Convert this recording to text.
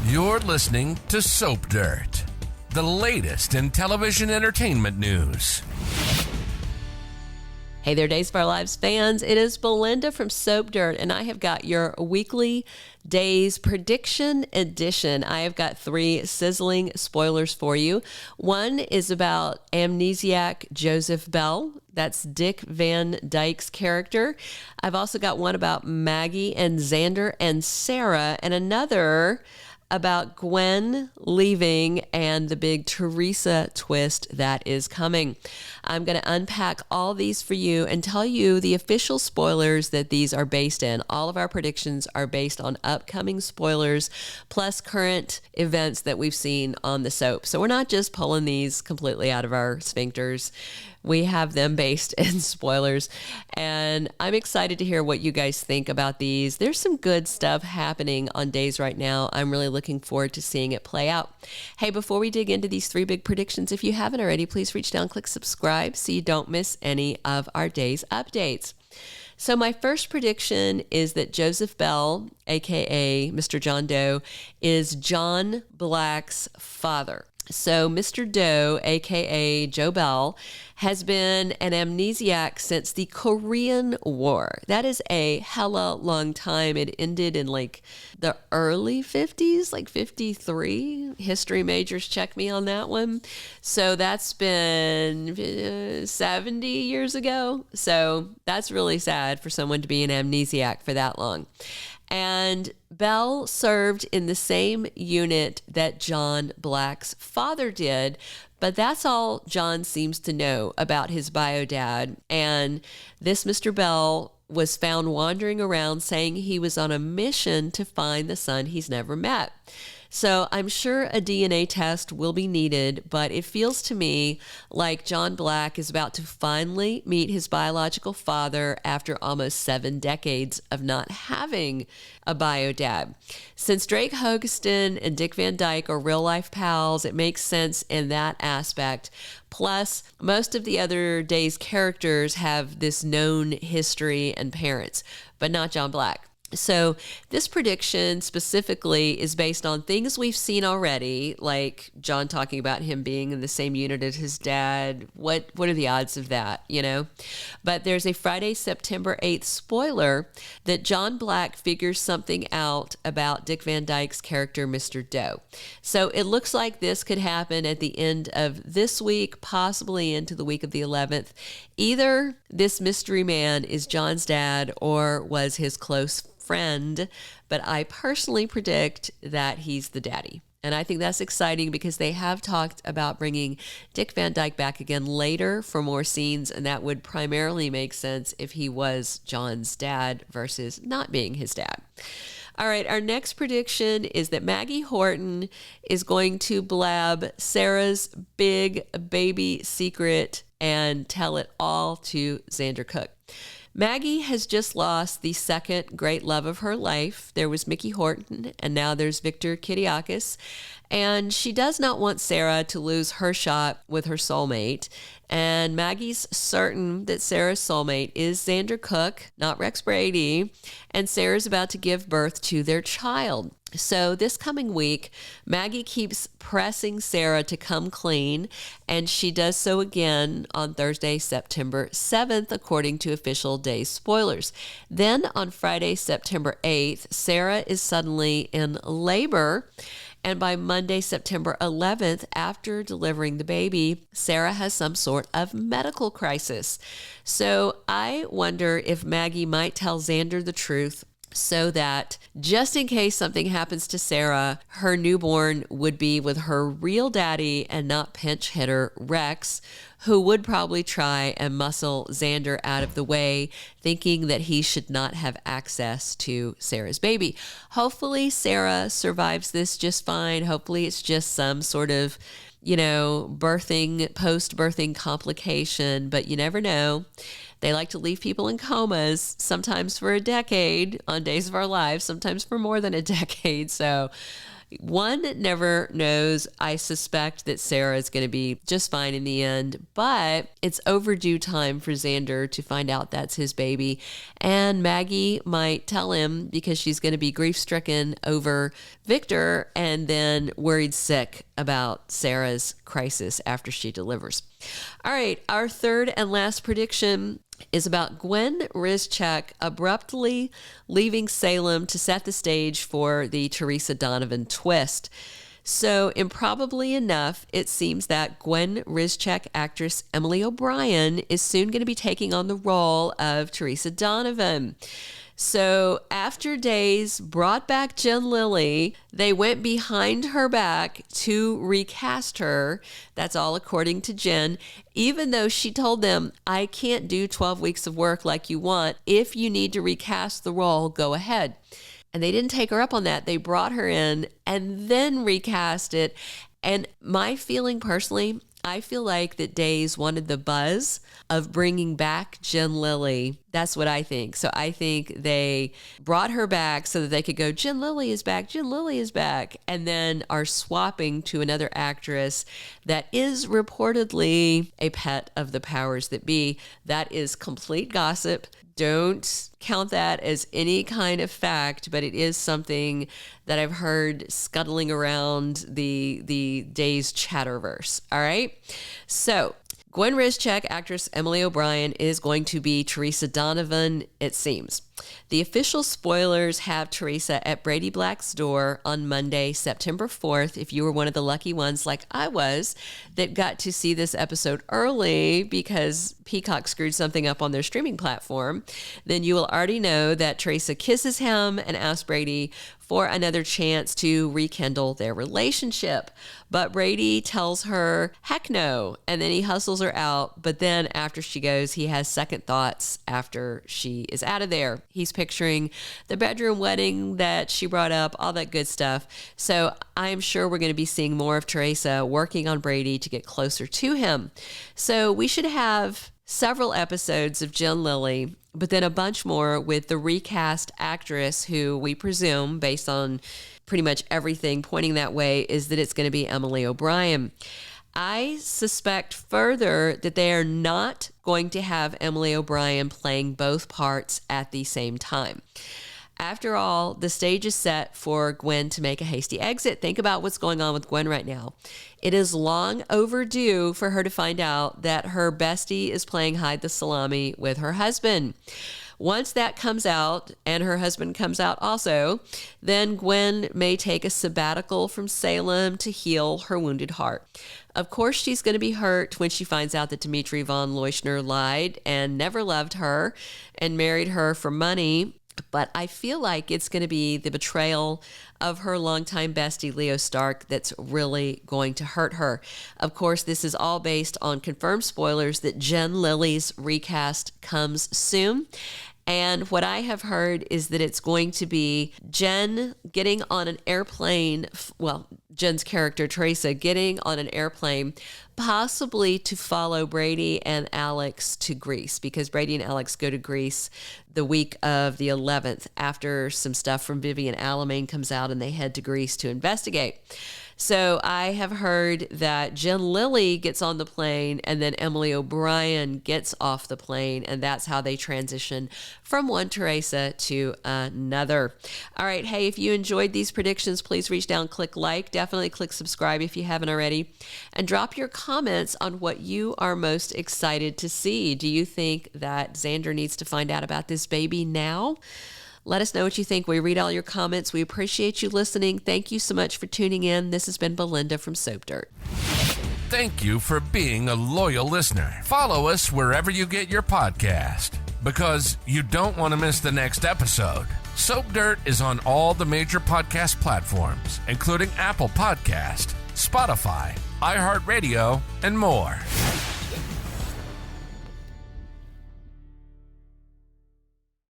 You're listening to Soap Dirt, the latest in television entertainment news. Hey there, Days of Our Lives fans. It is Belinda from Soap Dirt, and I have got your weekly Days Prediction Edition. I have got 3 sizzling spoilers for you. One is about amnesiac Joseph Bell. That's Dick Van Dyke's character. I've also got one about Maggie and Xander and Sarah, and another about Gwen leaving and the big Theresa twist that is coming. I'm going to unpack all these for you and tell you the official spoilers that these are based in. All of our predictions are based on upcoming spoilers plus current events that we've seen on the soap. So we're not just pulling these completely out of our sphincters. We have them based in spoilers, and I'm excited to hear what you guys think about these. There's some good stuff happening on Days right now. I'm really looking forward to seeing it play out. Hey, before we dig into these 3 big predictions, if you haven't already, please reach down, click subscribe so you don't miss any of our Days updates. So my first prediction is that Joseph Bell, aka Mr. John Doe, is John Black's father. So Mr. Doe, aka Joe Bell, has been an amnesiac since the Korean War. That is a hella long time. It ended in like the early 50s, like 53. History majors check me on that one. So that's been 70 years ago. So that's really sad for someone to be an amnesiac for that long. And Bell served in the same unit that John Black's father did, but that's all John seems to know about his bio dad. And this Mr. Bell was found wandering around saying he was on a mission to find the son he's never met. So I'm sure a DNA test will be needed, but it feels to me like John Black is about to finally meet his biological father after almost 7 decades of not having a bio dad. Since Drake Hogestyn and Dick Van Dyke are real life pals, it makes sense in that aspect. Plus, most of the other Days characters have this known history and parents, but not John Black. So this prediction specifically is based on things we've seen already, like John talking about him being in the same unit as his dad. What are the odds of that, you know? But there's a Friday, September 8th spoiler that John Black figures something out about Dick Van Dyke's character, Mr. Doe. So it looks like this could happen at the end of this week, possibly into the week of the 11th. Either this mystery man is John's dad or was his close friend, but I personally predict that he's the daddy. And I think that's exciting because they have talked about bringing Dick Van Dyke back again later for more scenes, and that would primarily make sense if he was John's dad versus not being his dad. All right, our next prediction is that Maggie Horton is going to blab Sarah's big baby secret and tell it all to Xander Cook. Maggie has just lost the second great love of her life. There was Maggie Horton, and now there's Xander Kiriakis. And she does not want Sarah to lose her shot with her soulmate. And Maggie's certain that Sarah's soulmate is Xander Cook, not Rex Brady. And Sarah's about to give birth to their child. So this coming week, Maggie keeps pressing Sarah to come clean, and she does so again on Thursday, September 7th, according to official Days spoilers. Then on Friday, September 8th, Sarah is suddenly in labor, and by Monday, September 11th, after delivering the baby, Sarah has some sort of medical crisis. So I wonder if Maggie might tell Xander the truth so that just in case something happens to Sarah, her newborn would be with her real daddy and not pinch hitter Rex, who would probably try and muscle Xander out of the way, thinking that he should not have access to Sarah's baby. Hopefully Sarah survives this just fine. Hopefully it's just some sort of, post-birthing complication, but you never know. They like to leave people in comas, sometimes for a decade on Days of Our Lives, sometimes for more than a decade. So, One never knows. I suspect that Sarah is going to be just fine in the end, but it's overdue time for Xander to find out that's his baby. And Maggie might tell him because she's going to be grief-stricken over Victor and then worried sick about Sarah's crisis after she delivers. All right, our third and last prediction is about Gwen Rizczech abruptly leaving Salem to set the stage for the Theresa Donovan twist. So improbably enough, it seems that Gwen Rizczech actress Emily O'Brien is soon going to be taking on the role of Theresa Donovan. So after Days brought back Jen Lilley, they went behind her back to recast her. That's all according to Jen, even though she told them, I can't do 12 weeks of work like you want. If you need to recast the role, go ahead. And they didn't take her up on that. They brought her in and then recast it. And my feeling personally, I feel like that Days wanted the buzz of bringing back Jen Lilley. That's what I think. So I think they brought her back so that they could go, Jen Lilley is back, Jen Lilley is back, and then are swapping to another actress that is reportedly a pet of the powers that be. That is complete gossip. Don't count that as any kind of fact, but it is something that I've heard scuttling around the Days chatterverse. All right. So Gwen Rizczech, actress Emily O'Brien, is going to be Theresa Donovan, it seems. The official spoilers have Theresa at Brady Black's door on Monday, September 4th. If you were one of the lucky ones like I was that got to see this episode early because Peacock screwed something up on their streaming platform, then you will already know that Theresa kisses him and asks Brady for another chance to rekindle their relationship. But Brady tells her, heck no, and then he hustles her out. But then after she goes, he has second thoughts after she is out of there. He's picturing the bedroom wedding that she brought up, all that good stuff. So I'm sure we're going to be seeing more of Theresa working on Brady to get closer to him. So we should have several episodes of Jen Lilley, but then a bunch more with the recast actress who we presume, based on pretty much everything pointing that way, is that it's going to be Emily O'Brien. I suspect further that they are not going to have Emily O'Brien playing both parts at the same time. After all, the stage is set for Gwen to make a hasty exit. Think about what's going on with Gwen right now. It is long overdue for her to find out that her bestie is playing hide the salami with her husband. Once that comes out, and her husband comes out also, then Gwen may take a sabbatical from Salem to heal her wounded heart. Of course, she's going to be hurt when she finds out that Dimitri von Leuschner lied and never loved her and married her for money. But I feel like it's going to be the betrayal of her longtime bestie, Leo Stark, that's really going to hurt her. Of course, this is all based on confirmed spoilers that Jen Lilley's recast comes soon. And what I have heard is that it's going to be Jen getting on an airplane, well, Jen's character, Theresa, getting on an airplane, possibly to follow Brady and Alex to Greece, because Brady and Alex go to Greece the week of the 11th after some stuff from Vivian Alamain comes out and they head to Greece to investigate. So I have heard that Jen Lilley gets on the plane and then Emily O'Brien gets off the plane, and that's how they transition from one Theresa to another. All right. Hey, if you enjoyed these predictions, please reach down, click like, definitely click subscribe if you haven't already, and drop your comments on what you are most excited to see. Do you think that Xander needs to find out about this baby now? Let us know what you think. We read all your comments. We appreciate you listening. Thank you so much for tuning in. This has been Belinda from Soap Dirt. Thank you for being a loyal listener. Follow us wherever you get your podcast, because you don't want to miss the next episode. Soap Dirt is on all the major podcast platforms, including Apple Podcast, Spotify, iHeartRadio, and more.